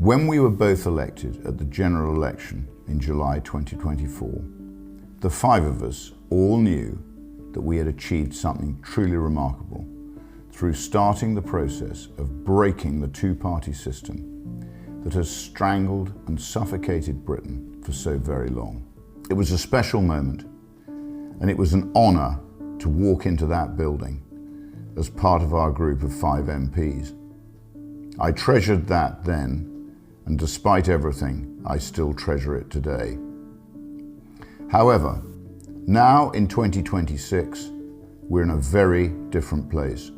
When we were both elected at the general election in July 2024, the five of us all knew that we had achieved something truly remarkable through starting the process of breaking the two-party system that has strangled and suffocated Britain for so very long. It was a special moment, and it was an honour to walk into that building as part of our group of 5 MPs. I treasured that then, and despite everything, I still treasure it today. However, now in 2026, we're in a very different place.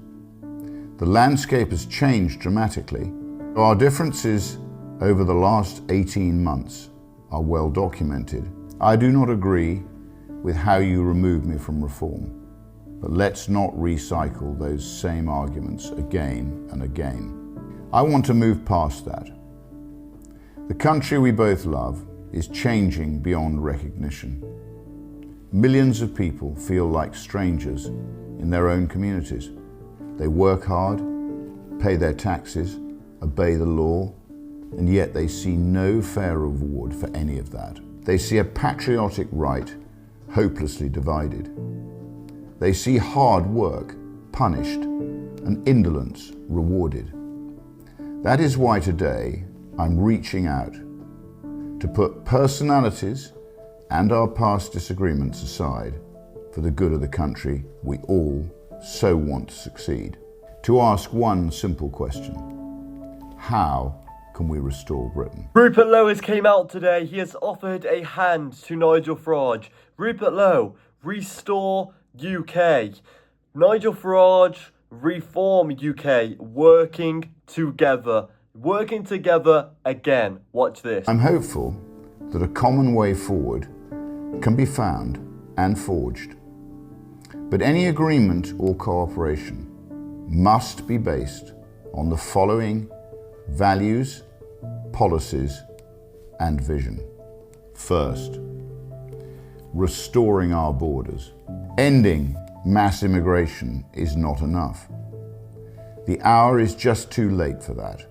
The landscape has changed dramatically. Our differences over the last 18 months are well documented. I do not agree with how you remove me from reform, but let's not recycle those same arguments again and again. I want to move past that. The country we both love is changing beyond recognition. Millions of people feel like strangers in their own communities. They work hard, pay their taxes, obey the law, and yet they see no fair reward for any of that. They see a patriotic right hopelessly divided. They see hard work punished and indolence rewarded. That is why today I'm reaching out to put personalities and our past disagreements aside for the good of the country we all so want to succeed. To ask one simple question: how can we restore Britain? Rupert Lowe has came out today. He has offered a hand to Nigel Farage. Rupert Lowe, restore UK. Nigel Farage, reform UK. Working together again. Watch this. I'm hopeful that a common way forward can be found and forged. But any agreement or cooperation must be based on the following values, policies, and vision. First, restoring our borders. Ending mass immigration is not enough. The hour is just too late for that.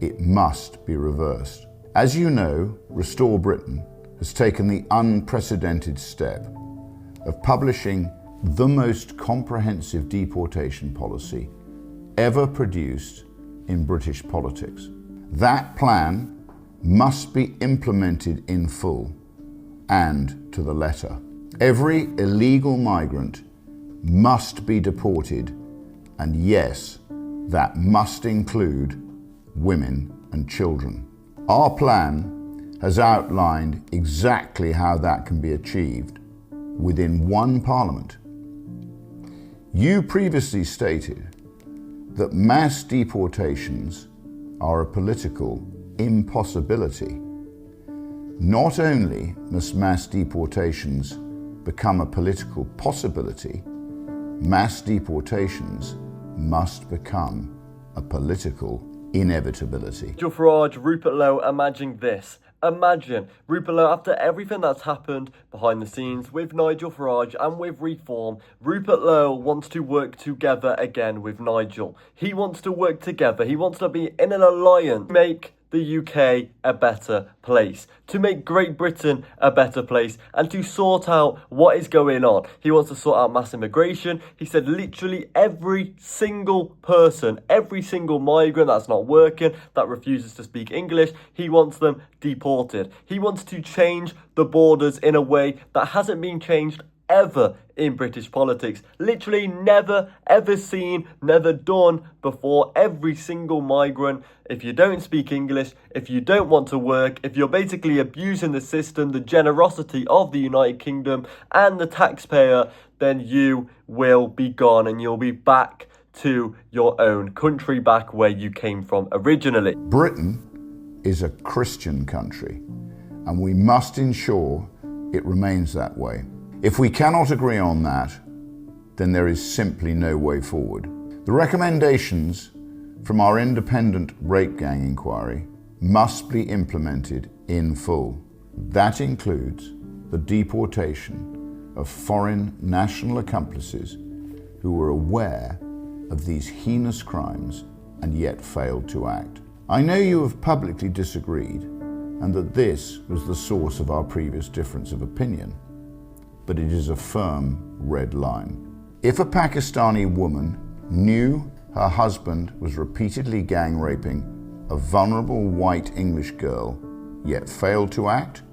It must be reversed. As you know, Restore Britain has taken the unprecedented step of publishing the most comprehensive deportation policy ever produced in British politics. That plan must be implemented in full and to the letter. Every illegal migrant must be deported, and yes, that must include women and children. Our plan has outlined exactly how that can be achieved within one parliament. You previously stated that mass deportations are a political impossibility. Not only must mass deportations become a political possibility, mass deportations must become a political inevitability. Nigel Farage, Rupert Lowe, imagine this. Imagine Rupert Lowe, after everything that's happened behind the scenes with Nigel Farage and with Reform, Rupert Lowe wants to work together again with Nigel. He wants to work together. He wants to be in an alliance to make the UK a better place, to make Great Britain a better place, and to sort out what is going on. He wants to sort out mass immigration. He said literally every single person, every single migrant that's not working, that refuses to speak English, he wants them deported. He wants to change the borders in a way that hasn't been changed ever in British politics. Literally never ever seen, never done before. Every single migrant, if you don't speak English, if you don't want to work, if you're basically abusing the system, the generosity of the United Kingdom and the taxpayer, then you will be gone and you'll be back to your own country, back where you came from originally. Britain is a Christian country, and we must ensure it remains that way. If we cannot agree on that, then there is simply no way forward. The recommendations from our independent rape gang inquiry must be implemented in full. That includes the deportation of foreign national accomplices who were aware of these heinous crimes and yet failed to act. I know you have publicly disagreed and that this was the source of our previous difference of opinion, but it is a firm red line. If a Pakistani woman knew her husband was repeatedly gang raping a vulnerable white English girl, yet failed to act,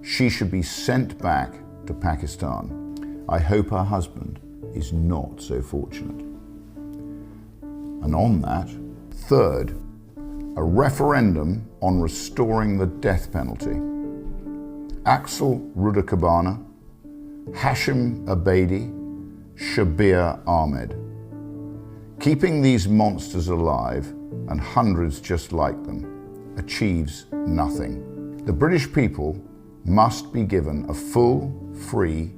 she should be sent back to Pakistan. I hope her husband is not so fortunate. And on that, third, a referendum on restoring the death penalty. Axel Rudakabana, Hashim Abedi, Shabir Ahmed. Keeping these monsters alive, and hundreds just like them, achieves nothing. The British people must be given a full, free,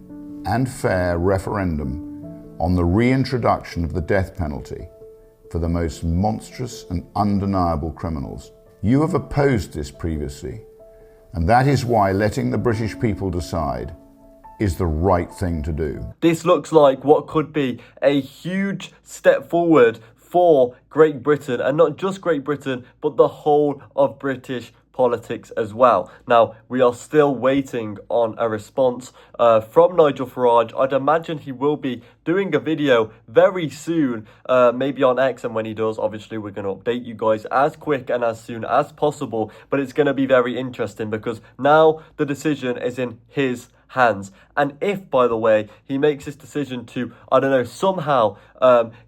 and fair referendum on the reintroduction of the death penalty for the most monstrous and undeniable criminals. You have opposed this previously, and that is why letting the British people decide is the right thing to do. This looks like what could be a huge step forward for Great Britain, and not just Great Britain, but the whole of British politics as well. Now, we are still waiting on a response from Nigel Farage. I'd imagine he will be doing a video very soon, maybe on X, and when he does, obviously we're going to update you guys as quick and as soon as possible. But it's going to be very interesting because now the decision is in his hands. And if, by the way, he makes this decision to, I don't know, somehow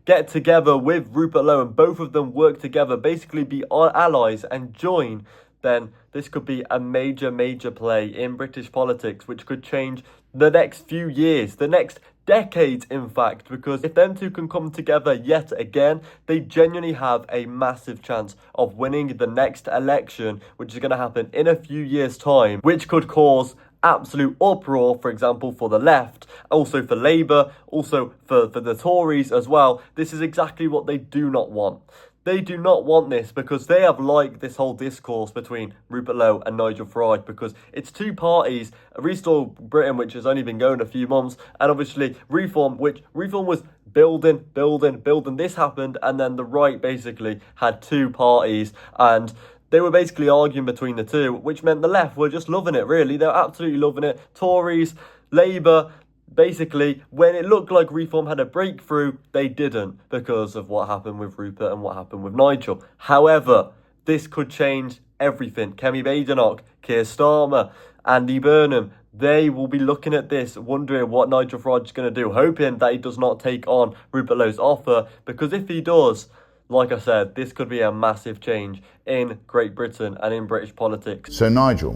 get together with Rupert Lowe and both of them work together, basically be our allies and join, then this could be a major play in British politics, which could change the next few years, the next decades, in fact, because if them two can come together yet again, they genuinely have a massive chance of winning the next election, which is going to happen in a few years' time, which could cause absolute uproar, for example, for the left, also for Labour, also for the Tories as well. This is exactly what they do not want. They do not want this because they have liked this whole discourse between Rupert Lowe and Nigel Farage, because it's two parties, Restore Britain, which has only been going a few months, and obviously Reform, which Reform was building. This happened, and then the right basically had two parties, and they were basically arguing between the two, which meant the left were just loving it, really. They're absolutely loving it. Tories, Labour, basically, when it looked like Reform had a breakthrough, they didn't because of what happened with Rupert and what happened with Nigel. However, this could change everything. Kemi Badenoch, Keir Starmer, Andy Burnham, they will be looking at this, wondering what Nigel Farage is going to do, hoping that he does not take on Rupert Lowe's offer, because if he does, like I said, this could be a massive change in Great Britain and in British politics. So Nigel,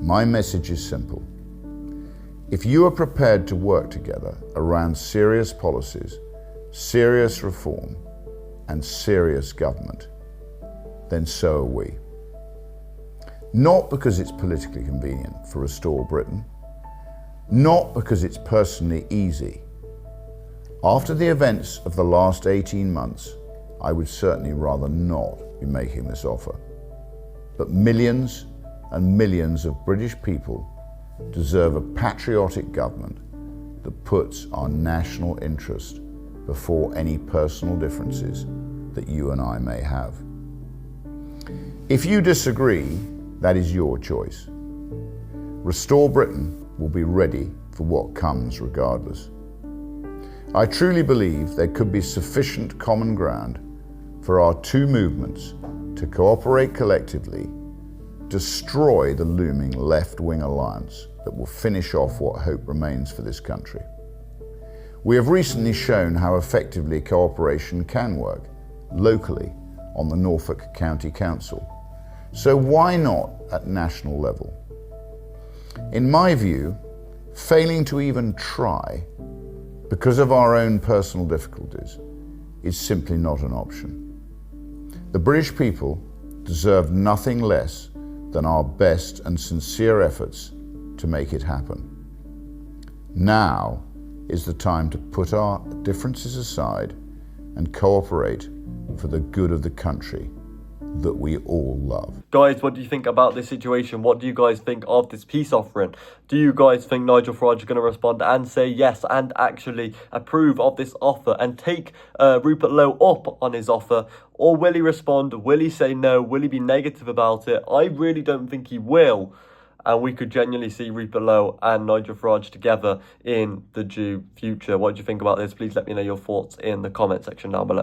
my message is simple. If you are prepared to work together around serious policies, serious reform, and serious government, then so are we. Not because it's politically convenient for Restore Britain, not because it's personally easy. After the events of the last 18 months, I would certainly rather not be making this offer. But millions and millions of British people deserve a patriotic government that puts our national interest before any personal differences that you and I may have. If you disagree, that is your choice. Restore Britain will be ready for what comes regardless. I truly believe there could be sufficient common ground for our two movements to cooperate collectively, destroy the looming left-wing alliance that will finish off what hope remains for this country. We have recently shown how effectively cooperation can work locally on the Norfolk County Council. So why not at national level? In my view, failing to even try because of our own personal difficulties is simply not an option. The British people deserve nothing less than our best and sincere efforts to make it happen. Now is the time to put our differences aside and cooperate for the good of the country that we all love. Guys, what do you think about this situation? What do you guys think of this peace offering? Do you guys think Nigel Farage is going to respond and say yes and actually approve of this offer and take Rupert Lowe up on his offer? Or will he respond? Will he say no? Will he be negative about it? I really don't think he will. And we could genuinely see Rupert Lowe and Nigel Farage together in the due future. What do you think about this? Please let me know your thoughts in the comment section down below.